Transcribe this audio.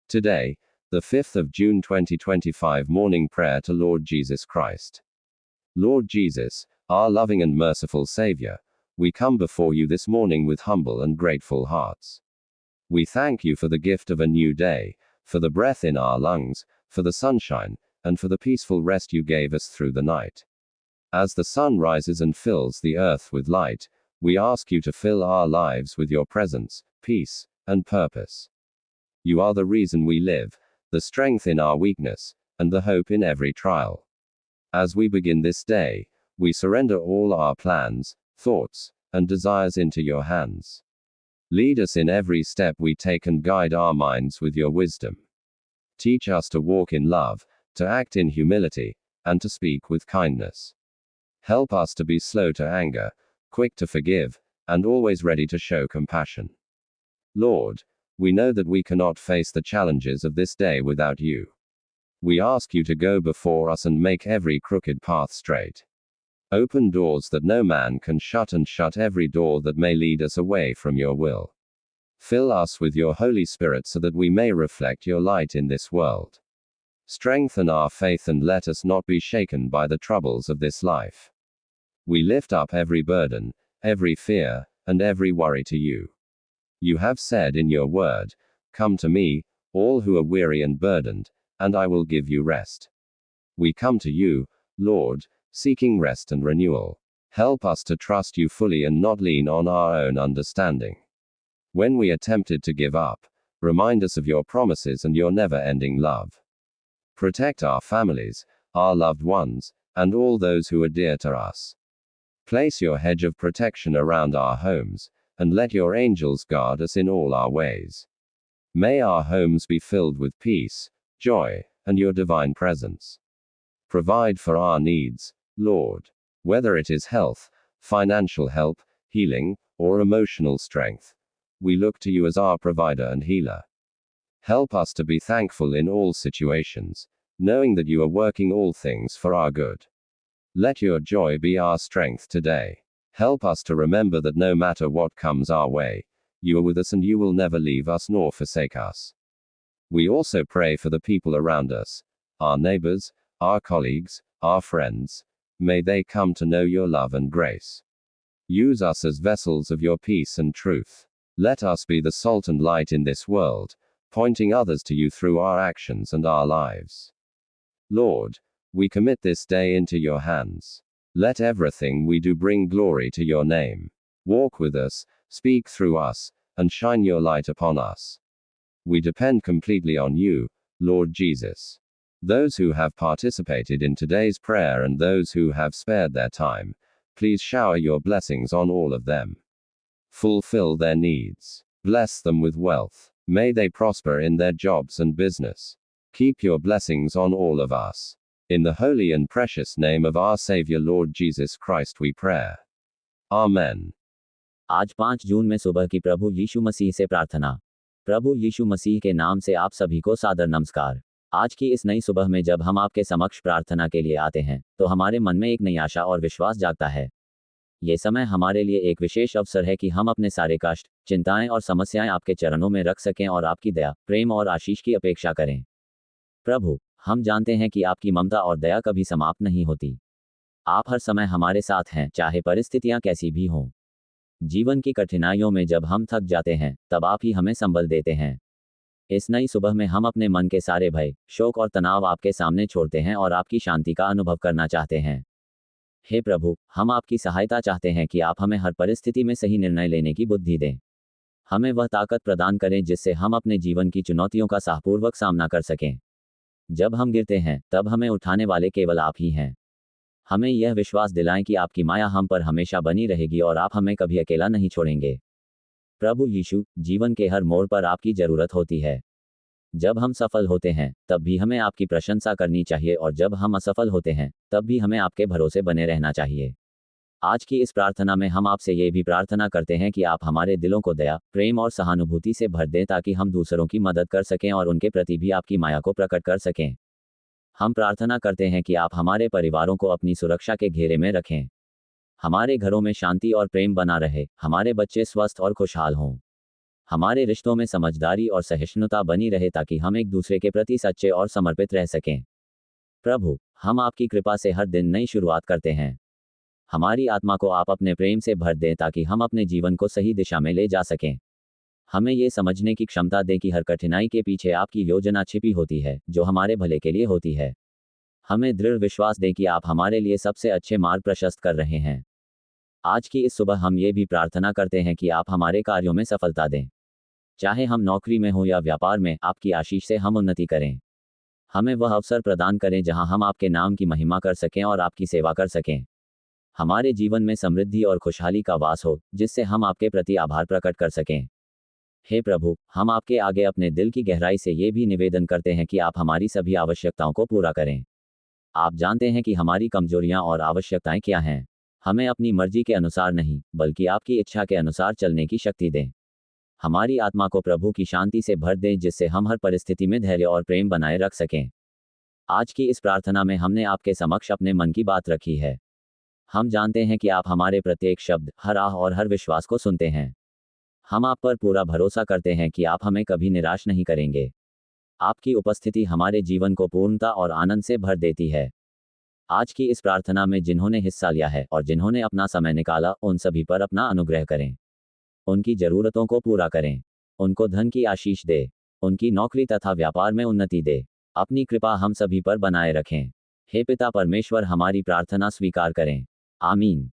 Today, the 5th of June 2025 morning prayer to Lord Jesus Christ. Lord Jesus, our loving and merciful Savior, we come before you this morning with humble and grateful hearts. We thank you for the gift of a new day, for the breath in our lungs, for the sunshine, and for the peaceful rest you gave us through the night. As the sun rises and fills the earth with light, we ask you to fill our lives with your presence, peace, and purpose. You are the reason we live, the strength in our weakness, and the hope in every trial. As we begin this day, we surrender all our plans, thoughts, and desires into your hands. Lead us in every step we take and guide our minds with your wisdom. Teach us to walk in love, to act in humility, and to speak with kindness. Help us to be slow to anger, quick to forgive, and always ready to show compassion. Lord, we know that we cannot face the challenges of this day without you. We ask you to go before us and make every crooked path straight. Open doors that no man can shut and shut every door that may lead us away from your will. Fill us with your Holy Spirit so that we may reflect your light in this world. Strengthen our faith and let us not be shaken by the troubles of this life. We lift up every burden, every fear, and every worry to you. You have said in your word, "Come to me, all who are weary and burdened, and I will give you rest." We come to you, Lord, seeking rest and renewal. Help us to trust you fully and not lean on our own understanding. When we are tempted to give up, remind us of your promises and your never-ending love. Protect our families, our loved ones, and all those who are dear to us. Place your hedge of protection around our homes, and let your angels guard us in all our ways. May our homes be filled with peace, joy, and your divine presence. Provide for our needs, Lord. Whether it is health, financial help, healing, or emotional strength, we look to you as our provider and healer. Help us to be thankful in all situations, knowing that you are working all things for our good. Let your joy be our strength today. Help us to remember that no matter what comes our way, you are with us and you will never leave us nor forsake us. We also pray for the people around us, our neighbors, our colleagues, our friends. May they come to know your love and grace. Use us as vessels of your peace and truth. Let us be the salt and light in this world, pointing others to you through our actions and our lives. Lord, we commit this day into your hands. Let everything we do bring glory to your name. Walk with us, speak through us, and shine your light upon us. We depend completely on you, Lord Jesus. Those who have participated in today's prayer and those who have spared their time, please shower your blessings on all of them. Fulfill their needs. Bless them with wealth. May they prosper in their jobs and business. Keep your blessings on all of us. In the holy and precious name of our Savior Lord Jesus Christ we pray. Amen. आज 5 जून में सुबह की प्रभु यीशु मसीह से प्रार्थना। प्रभु यीशु मसीह के नाम से आप सभी को सादर नमस्कार। आज की इस नई सुबह में जब हम आपके समक्ष प्रार्थना के लिए आते हैं, तो हमारे मन में एक नई आशा और विश्वास जागता है। ये समय हमारे लिए एक विशेष अवसर है कि हम अपने सारे कष्ट, चिंताएं और समस्याएं आपके चरणों में रख सकें और आपकी दया, प्रेम और आशीष की अपेक्षा करें। प्रभु, हम जानते हैं कि आपकी ममता और दया कभी समाप्त नहीं होती। आप हर समय हमारे साथ हैं, चाहे परिस्थितियां कैसी भी हों। जीवन की कठिनाइयों में जब हम थक जाते हैं, तब आप ही हमें संबल देते हैं। इस नई सुबह में हम अपने मन के सारे भय, शोक और तनाव आपके सामने छोड़ते हैं और आपकी शांति का अनुभव करना चाहते हैं। हे प्रभु, हम आपकी सहायता चाहते हैं कि आप हमें हर परिस्थिति में सही निर्णय लेने की बुद्धि दें। हमें वह ताकत प्रदान करें जिससे हम अपने जीवन की चुनौतियों का साहपूर्वक सामना कर सकें। जब हम गिरते हैं, तब हमें उठाने वाले केवल आप ही हैं। हमें यह विश्वास दिलाएं कि आपकी माया हम पर हमेशा बनी रहेगी और आप हमें कभी अकेला नहीं छोड़ेंगे। प्रभु यीशु, जीवन के हर मोड़ पर आपकी जरूरत होती है। जब हम सफल होते हैं, तब भी हमें आपकी प्रशंसा करनी चाहिए और जब हम असफल होते हैं, तब भी हमें आपके भरोसे बने रहना चाहिए। आज की इस प्रार्थना में हम आपसे ये भी प्रार्थना करते हैं कि आप हमारे दिलों को दया, प्रेम और सहानुभूति से भर दें ताकि हम दूसरों की मदद कर सकें और उनके प्रति भी आपकी माया को प्रकट कर सकें। हम प्रार्थना करते हैं कि आप हमारे परिवारों को अपनी सुरक्षा के घेरे में रखें। हमारे घरों में शांति और प्रेम बना रहे, हमारे बच्चे स्वस्थ और खुशहाल हों। हमारे रिश्तों में समझदारी और सहिष्णुता बनी रहे ताकि हम एक दूसरे के प्रति सच्चे और समर्पित रह सकें। प्रभु, हम आपकी कृपा से हर दिन नई शुरुआत करते हैं। हमारी आत्मा को आप अपने प्रेम से भर दें ताकि हम अपने जीवन को सही दिशा में ले जा सकें। हमें ये समझने की क्षमता दें कि हर कठिनाई के पीछे आपकी योजना छिपी होती है, जो हमारे भले के लिए होती है। हमें दृढ़ विश्वास दें कि आप हमारे लिए सबसे अच्छे मार्ग प्रशस्त कर रहे हैं। आज की इस सुबह हम ये भी प्रार्थना करते हैं कि आप हमारे कार्यों में सफलता दें। चाहे हम नौकरी में हो या व्यापार में, आपकी आशीष से हम उन्नति करें। हमें वह अवसर प्रदान करें जहां हम आपके नाम की महिमा कर सकें और आपकी सेवा कर सकें। हमारे जीवन में समृद्धि और खुशहाली का वास हो, जिससे हम आपके प्रति आभार प्रकट कर सकें। हे प्रभु, हम आपके आगे अपने दिल की गहराई से ये भी निवेदन करते हैं कि आप हमारी सभी आवश्यकताओं को पूरा करें। आप जानते हैं कि हमारी कमजोरियां और आवश्यकताएं क्या हैं। हमें अपनी मर्जी के अनुसार नहीं, बल्कि आपकी इच्छा के अनुसार चलने की शक्ति दें। हमारी आत्मा को प्रभु की शांति से भर दें, जिससे हम हर परिस्थिति में धैर्य और प्रेम बनाए रख सकें। आज की इस प्रार्थना में हमने आपके समक्ष अपने मन की बात रखी है। हम जानते हैं कि आप हमारे प्रत्येक शब्द, हर आह और हर विश्वास को सुनते हैं। हम आप पर पूरा भरोसा करते हैं कि आप हमें कभी निराश नहीं करेंगे। आपकी उपस्थिति हमारे जीवन को पूर्णता और आनंद से भर देती है। आज की इस प्रार्थना में जिन्होंने हिस्सा लिया है और जिन्होंने अपना समय निकाला, उन सभी पर अपना अनुग्रह करें। उनकी जरूरतों को पूरा करें। उनको धन की आशीष दे। उनकी नौकरी तथा व्यापार में उन्नति दे। अपनी कृपा हम सभी पर बनाए रखें। हे पिता परमेश्वर, हमारी प्रार्थना स्वीकार करें। आमीन।